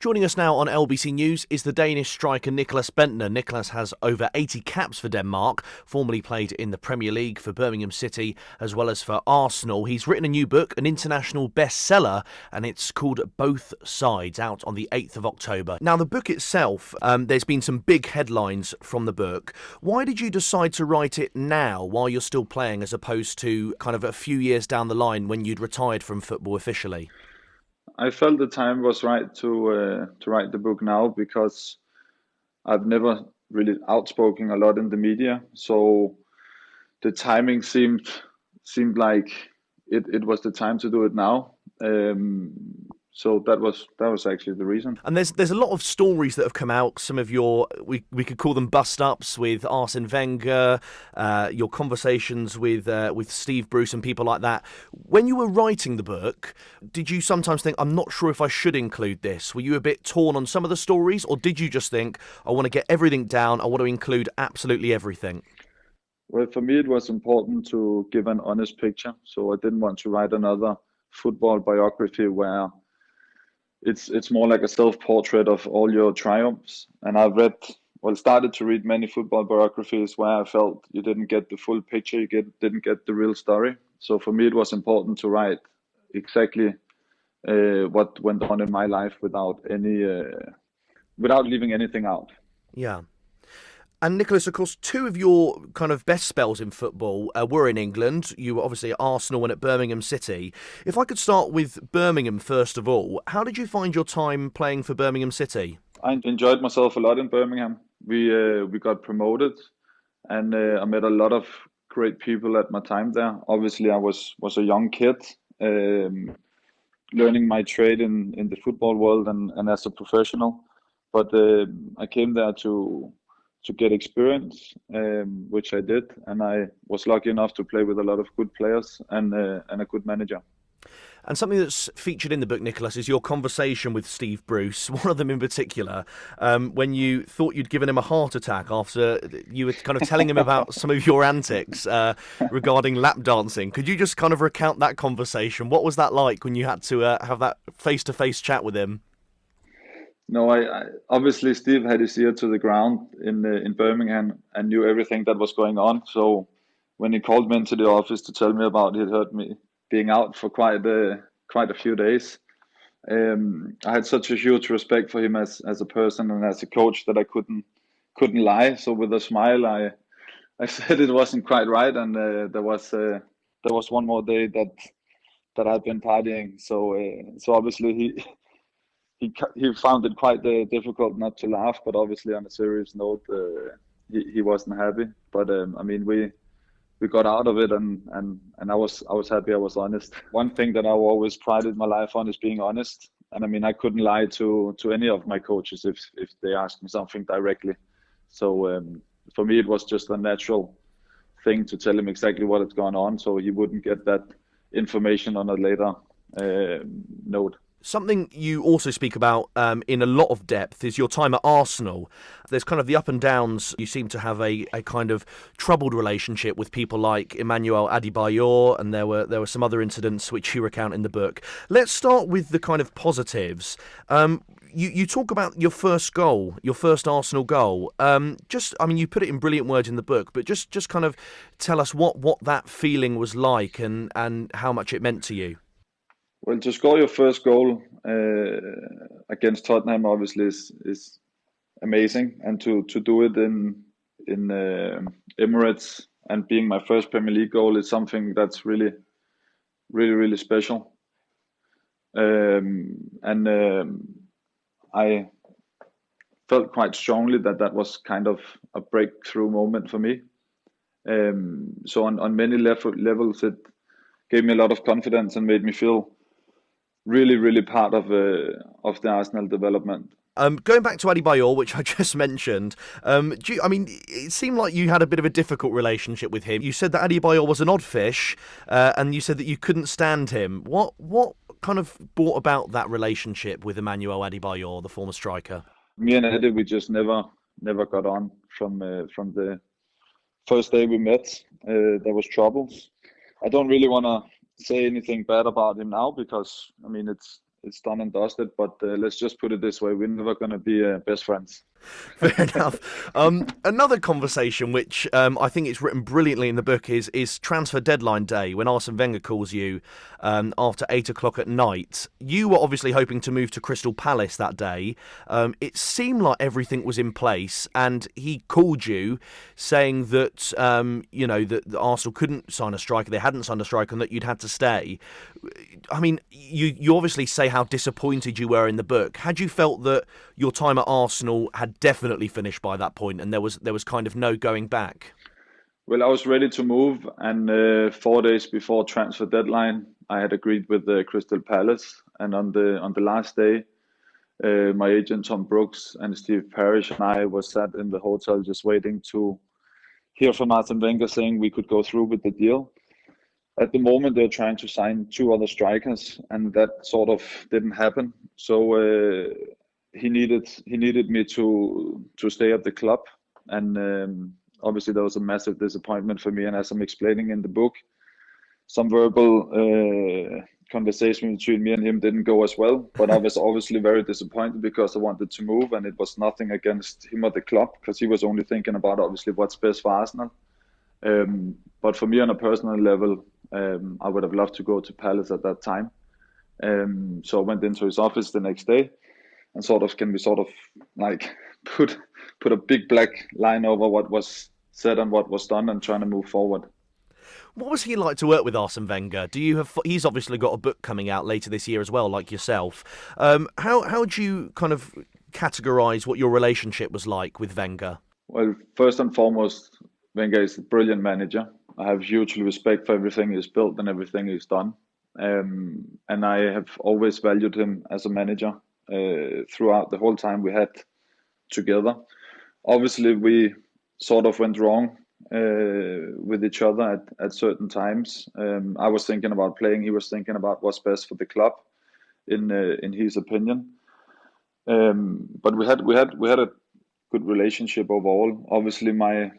Joining us now on LBC News is the Danish striker Nicklas Bendtner. Nicklas has over 80 caps for Denmark, formerly played in the Premier League for Birmingham City as well as for Arsenal. He's written a new book, an international bestseller, and it's called Both Sides, out on the 8th of October. Now, the book itself, there's been some big headlines from the book. Why did you decide to write it now while you're still playing as opposed to kind of a few years down the line when you'd retired from football officially? I felt the time was right to write the book now because I've never really outspoken a lot in the media, so the timing seemed like it was the time to do it now. So that was actually the reason. And there's a lot of stories that have come out. Some of your we could call them bust ups with Arsene Wenger, your conversations with Steve Bruce and people like that. When you were writing the book, did you sometimes think, I'm not sure if I should include this? Were you a bit torn on some of the stories, or did you just think, I want to get everything down, I want to include absolutely everything? Well, for me it was important to give an honest picture, so I didn't want to write another football biography where it's more like a self-portrait of all your triumphs. And started to read many football biographies where I felt you didn't get the full picture, didn't get the real story. So for me, it was important to write exactly what went on in my life without leaving anything out. Yeah. And Nicklas, of course, two of your kind of best spells in football were in England. You were obviously at Arsenal and at Birmingham City. If I could start with Birmingham first of all, how did you find your time playing for Birmingham City? I enjoyed myself a lot in Birmingham. We got promoted, and I met a lot of great people at my time there. Obviously, I was a young kid, learning my trade in the football world and as a professional. But I came there to get experience, which I did, and I was lucky enough to play with a lot of good players and a good manager. And something that's featured in the book, Nicklas, is your conversation with Steve Bruce, one of them in particular, when you thought you'd given him a heart attack after you were kind of telling him about some of your antics regarding lap dancing. Could you just kind of recount that conversation? What was that like when you had to have that face-to-face chat with him? No, I obviously Steve had his ear to the ground in Birmingham and knew everything that was going on. So when he called me into the office to tell me about it, heard me being out for quite a few days. I had such a huge respect for him as a person and as a coach that I couldn't lie. So with a smile, I said it wasn't quite right, and there was one more day that I'd been partying. So obviously he found it quite difficult not to laugh, but obviously on a serious note, he wasn't happy. But I mean, we got out of it, and I was happy. I was honest. One thing that I've always prided my life on is being honest. And I mean, I couldn't lie to any of my coaches if they asked me something directly. So for me, it was just a natural thing to tell him exactly what had gone on, so he wouldn't get that information on a later note. Something you also speak about in a lot of depth is your time at Arsenal. There's kind of the up and downs. You seem to have a kind of troubled relationship with people like Emmanuel Adebayor, and there were some other incidents which you recount in the book. Let's start with the kind of positives. You talk about your first goal, your first Arsenal goal. You put it in brilliant words in the book, but just kind of tell us what that feeling was like and how much it meant to you. Well, to score your first goal against Tottenham obviously is amazing, and to do it in Emirates and being my first Premier League goal is something that's really, really, really special. I felt quite strongly that was kind of a breakthrough moment for me. So on many levels, it gave me a lot of confidence and made me feel really, really part of the Arsenal development. Going back to Adebayor, which I just mentioned, it seemed like you had a bit of a difficult relationship with him. You said that Adebayor was an odd fish, and you said that you couldn't stand him. What kind of brought about that relationship with Emmanuel Adebayor, the former striker? Me and Eddie, we just never got on from the first day we met. There was troubles. I don't really want to say anything bad about him now because I mean it's it's done and dusted. But let's just put it this way: we're never going to be best friends. Fair enough. Another conversation which I think it's written brilliantly in the book is transfer deadline day, when Arsene Wenger calls you after 8 o'clock at night. You were obviously hoping to move to Crystal Palace that day. It seemed like everything was in place, and he called you saying that that Arsenal couldn't sign a striker, they hadn't signed a striker, and that you'd had to stay. I mean, you obviously say how disappointed you were in the book. Had you felt that your time at Arsenal had definitely finished by that point, and there was kind of no going back? Well, I was ready to move, and 4 days before transfer deadline, I had agreed with Crystal Palace. And on the last day, my agent Tom Brooks and Steve Parrish and I was sat in the hotel just waiting to hear from Arsene Wenger saying we could go through with the deal. At the moment, they're trying to sign 2 other strikers, and that sort of didn't happen. So he needed me to stay at the club, and obviously that was a massive disappointment for me. And as I'm explaining in the book, some verbal conversation between me and him didn't go as well. But I was obviously very disappointed because I wanted to move, and it was nothing against him or the club, because he was only thinking about obviously what's best for Arsenal. But for me on a personal level, I would have loved to go to Palace at that time. So I went into his office the next day and sort of put a big black line over what was said and what was done, and trying to move forward. What was he like to work with Arsene Wenger? He's obviously got a book coming out later this year as well, like yourself. How do you kind of categorise what your relationship was like with Wenger? Well, first and foremost, Wenger is a brilliant manager. I have huge respect for everything he's built and everything he's done. And I have always valued him as a manager throughout the whole time we had together. Obviously, we sort of went wrong with each other at certain times. I was thinking about playing. He was thinking about what's best for the club, in his opinion. But we had a good relationship overall. Obviously, my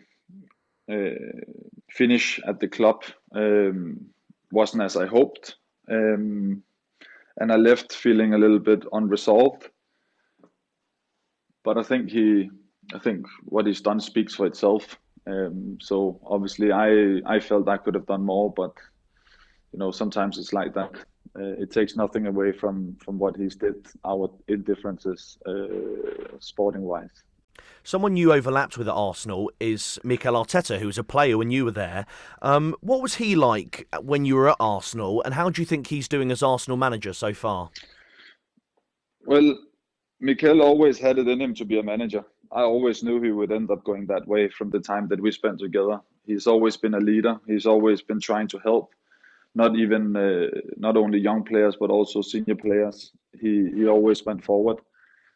finish at the club wasn't as I hoped, and I left feeling a little bit unresolved. But I think what he's done speaks for itself. So obviously I felt I could have done more, but sometimes it's like that. It takes nothing away from what he's did, our indifferences sporting wise. Someone you overlapped with at Arsenal is Mikel Arteta, who was a player when you were there. What was he like when you were at Arsenal, and how do you think he's doing as Arsenal manager so far? Well, Mikel always had it in him to be a manager. I always knew he would end up going that way from the time that we spent together. He's always been a leader. He's always been trying to help, not only young players, but also senior players. He always went forward.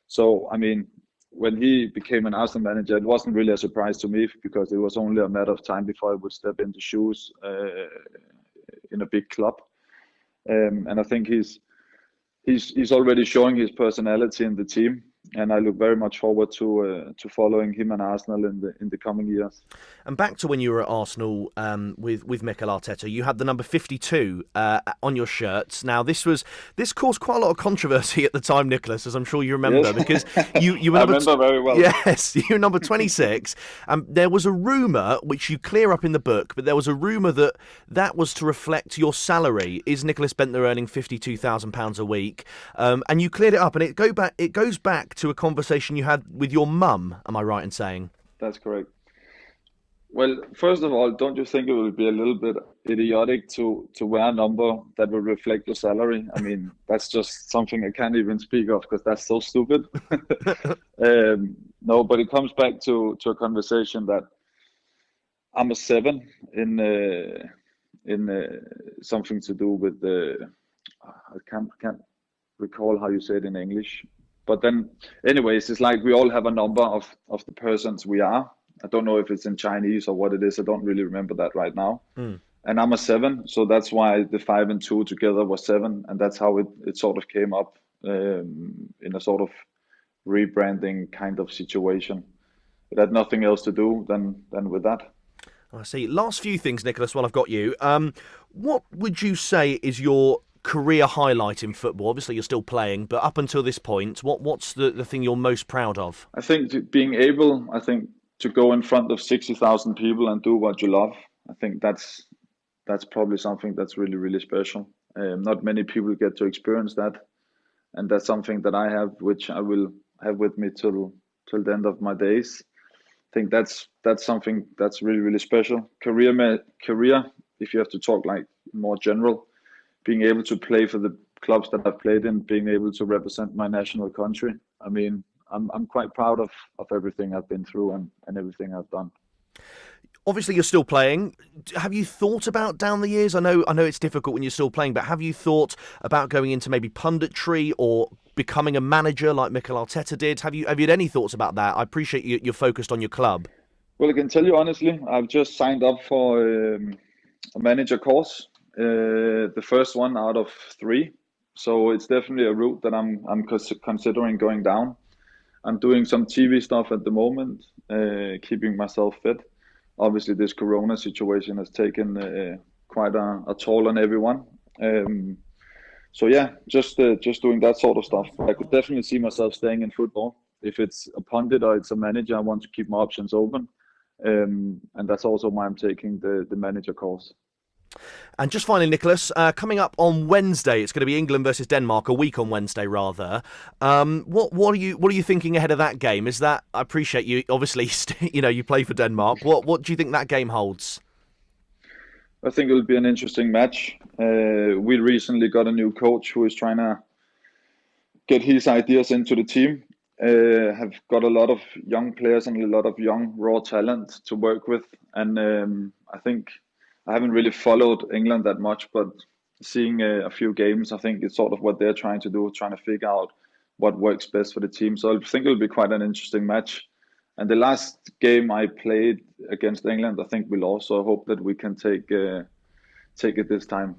So, I mean, when he became an Arsenal manager, it wasn't really a surprise to me, because it was only a matter of time before I would step into shoes in a big club. And I think he's already showing his personality in the team, and I look very much forward to following him and Arsenal in the coming years. And back to when you were at Arsenal with Mikel Arteta, you had the number 52 on your shirts. Now this caused quite a lot of controversy at the time, Nicklas, as I'm sure you remember, Yes. because you were I remember very well. Yes, you were number 26. There was a rumour, which you clear up in the book, but there was a rumour that was to reflect your salary. Is Nicklas Bendtner earning £52,000 a week? And you cleared it up, and it goes back to a conversation you had with your mum. Am I right in saying? That's correct. Well, first of all, don't you think it would be a little bit idiotic to wear a number that will reflect your salary? I mean, that's just something I can't even speak of, because that's so stupid. No, but it comes back to a conversation that I'm a 7 in something to do with I can't recall how you say it in English. But then, anyways, it's like we all have a number of the persons we are. I don't know if it's in Chinese or what it is. I don't really remember that right now. And I'm a 7, so that's why the 5 and 2 together was 7, and that's how it sort of came up in a sort of rebranding kind of situation. It had nothing else to do than with that. I see. Last few things, Nicklas, while I've got you. What would you say is your career highlight in football? Obviously, you're still playing, but up until this point, what's the thing you're most proud of? I think being able, to go in front of 60,000 people and do what you love. I think that's probably something that's really, really special. Not many people get to experience that, and that's something that I have, which I will have with me till the end of my days. I think that's something that's really, really special. Career, if you have to talk like more general, being able to play for the clubs that I've played in, being able to represent my national country. I mean, I'm quite proud of everything I've been through and everything I've done. Obviously, you're still playing. Have you thought about down the years? I know it's difficult when you're still playing, but have you thought about going into maybe punditry or becoming a manager like Mikel Arteta did? Have you had any thoughts about that? I appreciate you're focused on your club. Well, I can tell you honestly, I've just signed up for a manager course, the first one out of 3. So it's definitely a route that I'm considering going down. I'm doing some TV stuff at the moment, keeping myself fit. Obviously, this Corona situation has taken quite a toll on everyone. So yeah, just doing that sort of stuff. But I could definitely see myself staying in football. If it's a pundit or it's a manager, I want to keep my options open. And that's also why I'm taking the manager course. And just finally, Nicklas, coming up on Wednesday, it's going to be England versus Denmark, a week on Wednesday rather. What are you thinking ahead of that game? Is that, I appreciate you obviously you play for Denmark. What do you think that game holds? I think it'll be an interesting match. We recently got a new coach who is trying to get his ideas into the team. Have got a lot of young players and a lot of young raw talent to work with, and I think I haven't really followed England that much, but seeing a few games, I think it's sort of what they're trying to do, trying to figure out what works best for the team. So I think it'll be quite an interesting match. And the last game I played against England, I think we lost. So I hope that we can take it this time.